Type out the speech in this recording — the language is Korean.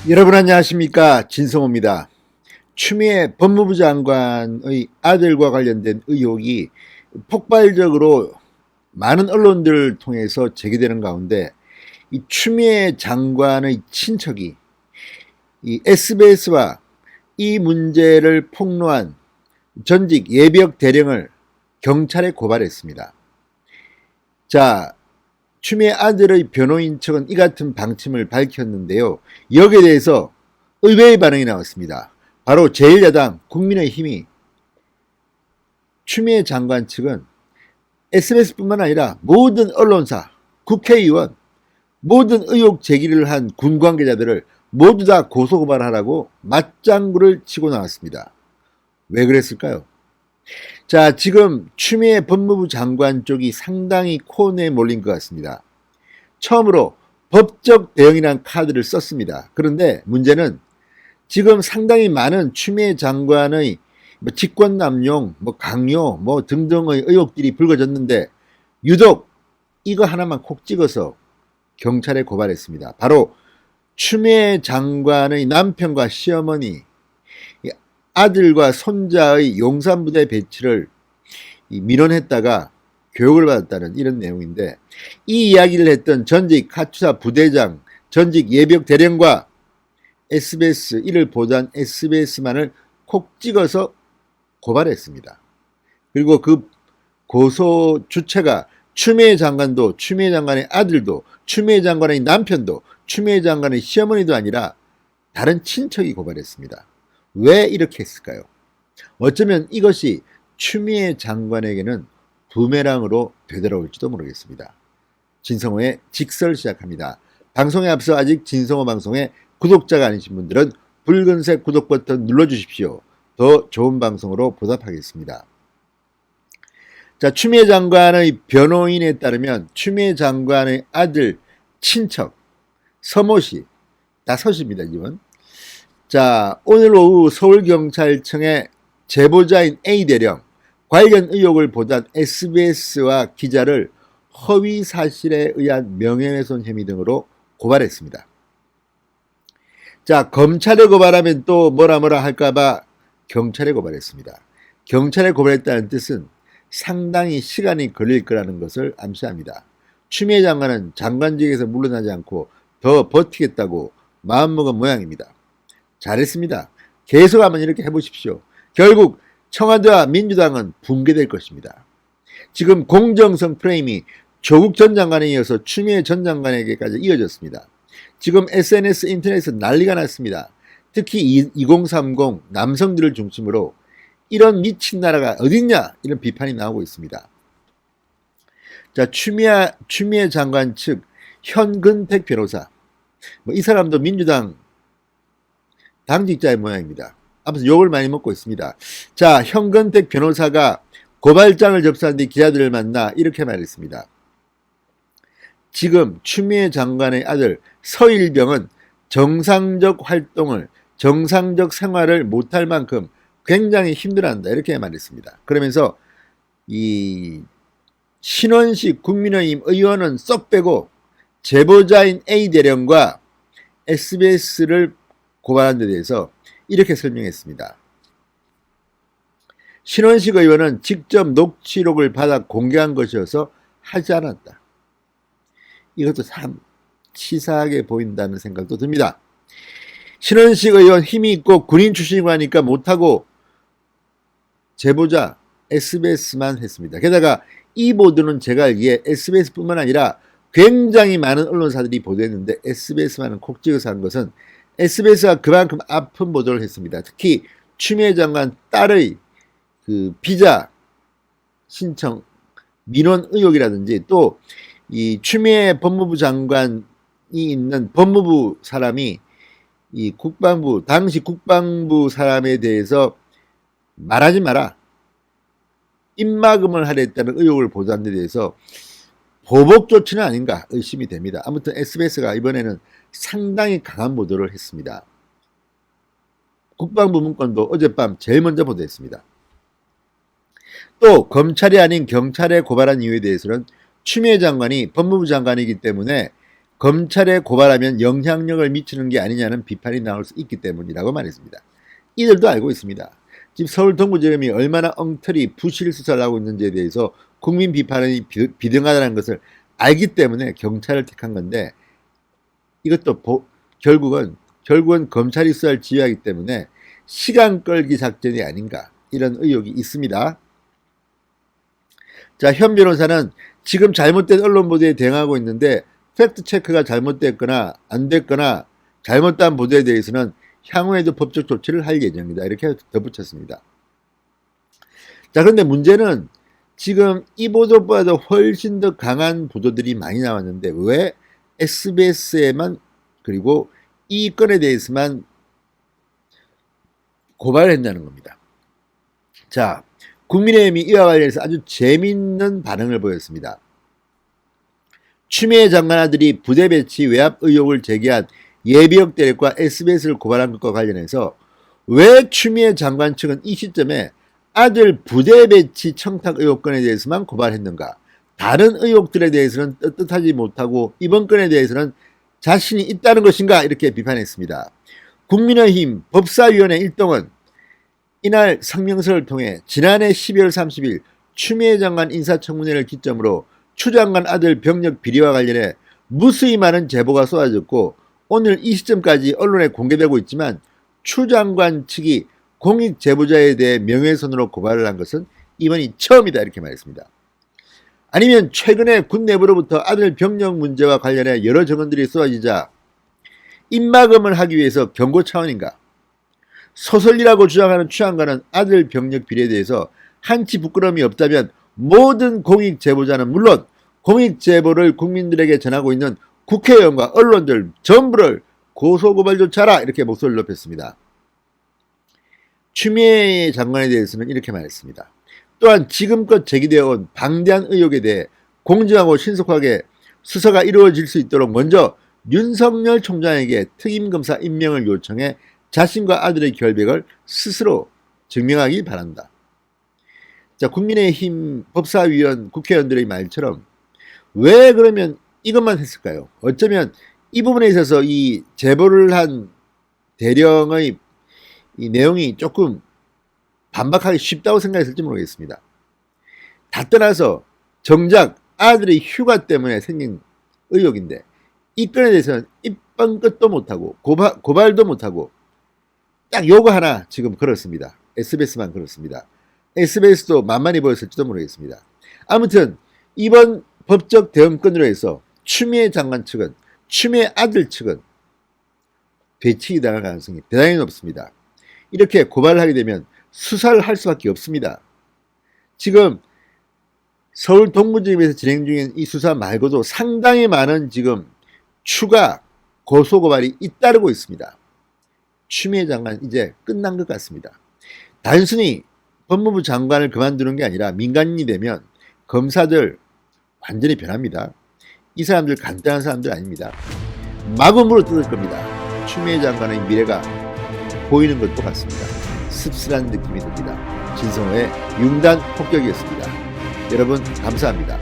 여러분 안녕하십니까, 진성호입니다. 추미애 법무부 장관의 아들과 관련된 의혹이 폭발적으로 많은 언론들을 통해서 제기되는 가운데 이 추미애 장관의 친척이 이 SBS와 이 문제를 폭로한 전직 예비역 대령을 경찰에 고발했습니다. 자, 추미애 아들의 변호인 측은 이 같은 방침을 밝혔는데요. 여기에 대해서 의외의 반응이 나왔습니다. 바로 제1야당 국민의힘이 추미애 장관 측은 SBS뿐만 아니라 모든 언론사, 국회의원, 모든 의혹 제기를 한 군 관계자들을 모두 다 고소고발하라고 맞장구를 치고 나왔습니다. 왜 그랬을까요? 자, 지금 추미애 법무부 장관 쪽이 상당히 코너에 몰린 것 같습니다. 처음으로 법적 대응이라는 카드를 썼습니다. 그런데 문제는 지금 상당히 많은 추미애 장관의 직권남용, 강요, 등등의 의혹들이 불거졌는데 유독 이거 하나만 콕 찍어서 경찰에 고발했습니다. 바로 추미애 장관의 남편과 시어머니, 아들과 손자의 용산부대 배치를 민원했다가 교육을 받았다는 이런 내용인데, 이 이야기를 했던 전직 카투사 부대장, 전직 예비역 대령과 SBS, 이를 보도한 SBS만을 콕 찍어서 고발했습니다. 그리고 그 고소 주체가 추미애 장관도, 추미애 장관의 아들도, 추미애 장관의 남편도, 추미애 장관의 시어머니도 아니라 다른 친척이 고발했습니다. 왜 이렇게 했을까요? 어쩌면 이것이 추미애 장관에게는 부메랑으로 되돌아올지도 모르겠습니다. 진성호의 직설 시작합니다. 방송에 앞서 아직 진성호 방송에 구독자가 아니신 분들은 붉은색 구독 버튼 눌러주십시오. 더 좋은 방송으로 보답하겠습니다. 자, 추미애 장관의 변호인에 따르면 추미애 장관의 아들 친척 서모씨, 다 서씨입니다, 이분. 자, 오늘 오후 서울경찰청의 제보자인 A대령, 관련 의혹을 보단 SBS와 기자를 허위 사실에 의한 명예훼손 혐의 등으로 고발했습니다. 자, 검찰에 고발하면 또 뭐라 할까봐 경찰에 고발했습니다. 경찰에 고발했다는 뜻은 상당히 시간이 걸릴 거라는 것을 암시합니다. 추미애 장관은 장관직에서 물러나지 않고 더 버티겠다고 마음먹은 모양입니다. 잘했습니다. 계속 한번 이렇게 해보십시오. 결국 청와대와 민주당은 붕괴될 것입니다. 지금 공정성 프레임이 조국 전 장관에 이어서 추미애 전 장관에게까지 이어졌습니다. 지금 SNS 인터넷에서 난리가 났습니다. 특히 2030 남성들을 중심으로 이런 미친 나라가 어딨냐, 이런 비판이 나오고 있습니다. 자, 추미애 장관 측 현근택 변호사, 이 사람도 민주당 당직자의 모양입니다. 아무튼 욕을 많이 먹고 있습니다. 자, 현근택 변호사가 고발장을 접수한 뒤 기자들을 만나 이렇게 말했습니다. 지금 추미애 장관의 아들 서일병은 정상적 활동을, 정상적 생활을 못할 만큼 굉장히 힘들어한다, 이렇게 말했습니다. 그러면서 이 신원식 국민의힘 의원은 쏙 빼고 제보자인 A대령과 SBS를 고발한 데 대해서 이렇게 설명했습니다. 신원식 의원은 직접 녹취록을 받아 공개한 것이어서 하지 않았다. 이것도 참 치사하게 보인다는 생각도 듭니다. 신원식 의원 힘이 있고 군인 출신이고 하니까 못하고 제보자 SBS만 했습니다. 게다가 이 보도는 제가 알기에 SBS뿐만 아니라 굉장히 많은 언론사들이 보도했는데 SBS만은 콕 찍어서 한 것은 SBS가 그만큼 아픈 보도를 했습니다. 특히 추미애 장관 딸의 그 비자 신청 민원 의혹이라든지, 또 이 추미애 법무부 장관이 있는 법무부 사람이 이 국방부, 당시 국방부 사람에 대해서 말하지 마라, 입막음을 하랬다는 의혹을 보도한 데 대해서 보복 조치는 아닌가 의심이 됩니다. 아무튼 SBS가 이번에는 상당히 강한 보도를 했습니다. 국방부 문건도 어젯밤 제일 먼저 보도했습니다. 또 검찰이 아닌 경찰에 고발한 이유에 대해서는 추미애 장관이 법무부 장관이기 때문에 검찰에 고발하면 영향력을 미치는 게 아니냐는 비판이 나올 수 있기 때문이라고 말했습니다. 이들도 알고 있습니다. 지금 서울 동부지검이 얼마나 엉터리 부실 수사를 하고 있는지에 대해서 국민 비판이 비등하다는 것을 알기 때문에 경찰을 택한 건데, 이것도 결국은 검찰이 수사를 지휘하기 때문에 시간 끌기 작전이 아닌가, 이런 의혹이 있습니다. 자, 현 변호사는 지금 잘못된 언론 보도에 대응하고 있는데 팩트 체크가 잘못됐거나 안 됐거나 잘못된 보도에 대해서는 향후에도 법적 조치를 할 예정이다, 이렇게 덧붙였습니다. 자, 그런데 문제는 지금 이 보도보다도 훨씬 더 강한 보도들이 많이 나왔는데 왜 SBS에만, 그리고 이 건에 대해서만 고발을 했냐는 겁니다. 자, 국민의힘이 이와 관련해서 아주 재미있는 반응을 보였습니다. 추미애 장관 아들이 부대 배치 외압 의혹을 제기한 예비역 대리과 SBS를 고발한 것과 관련해서 왜 추미애 장관 측은 이 시점에 아들 부대 배치 청탁 의혹건에 대해서만 고발했는가? 다른 의혹들에 대해서는 떳떳하지 못하고 이번 건에 대해서는 자신이 있다는 것인가? 이렇게 비판했습니다. 국민의힘 법사위원회 1동은 이날 성명서를 통해 지난해 12월 30일 추미애 장관 인사청문회를 기점으로 추 장관 아들 병력 비리와 관련해 무수히 많은 제보가 쏟아졌고 오늘 이 시점까지 언론에 공개되고 있지만 추 장관 측이 공익 제보자에 대해 명예훼손으로 고발을 한 것은 이번이 처음이다, 이렇게 말했습니다. 아니면 최근에 군 내부로부터 아들 병력 문제와 관련해 여러 증언들이 쏟아지자 입막음을 하기 위해서 경고 차원인가? 소설이라고 주장하는 추 장관은 아들 병력 비리에 대해서 한치 부끄러움이 없다면 모든 공익 제보자는 물론 공익 제보를 국민들에게 전하고 있는 국회의원과 언론들 전부를 고소고발조차 하라, 이렇게 목소리를 높였습니다. 추미애 장관에 대해서는 이렇게 말했습니다. 또한 지금껏 제기되어 온 방대한 의혹에 대해 공정하고 신속하게 수사가 이루어질 수 있도록 먼저 윤석열 총장에게 특임검사 임명을 요청해 자신과 아들의 결백을 스스로 증명하기 바란다. 자, 국민의힘 법사위원 국회의원들의 말처럼 왜 그러면 이것만 했을까요? 어쩌면 이 부분에 있어서 이 제보를 한 대령의 이 내용이 조금 반박하기 쉽다고 생각했을지 모르겠습니다. 다 떠나서 정작 아들의 휴가 때문에 생긴 의혹인데 이 건에 대해서는 입번 끝도 못하고 고발도 못하고 딱 요거 하나 지금 걸었습니다. SBS만 걸었습니다. SBS도 만만히 보였을지도 모르겠습니다. 아무튼 이번 법적 대응건으로 해서 추미애 장관 측은, 추미애 아들 측은 배치기 당할 가능성이 대단히 높습니다. 이렇게 고발을 하게 되면 수사를 할 수밖에 없습니다. 지금 서울 동부지검에서 진행 중인 이 수사 말고도 상당히 많은 지금 추가 고소고발이 잇따르고 있습니다. 추미애 장관 이제 끝난 것 같습니다. 단순히 법무부 장관을 그만두는 게 아니라 민간인이 되면 검사들 완전히 변합니다. 이 사람들 간단한 사람들 아닙니다. 마구 물어뜯을 겁니다. 추미애 장관의 미래가 보이는 것도 같습니다. 씁쓸한 느낌이 듭니다. 진성호의 융단 폭격이었습니다. 여러분 감사합니다.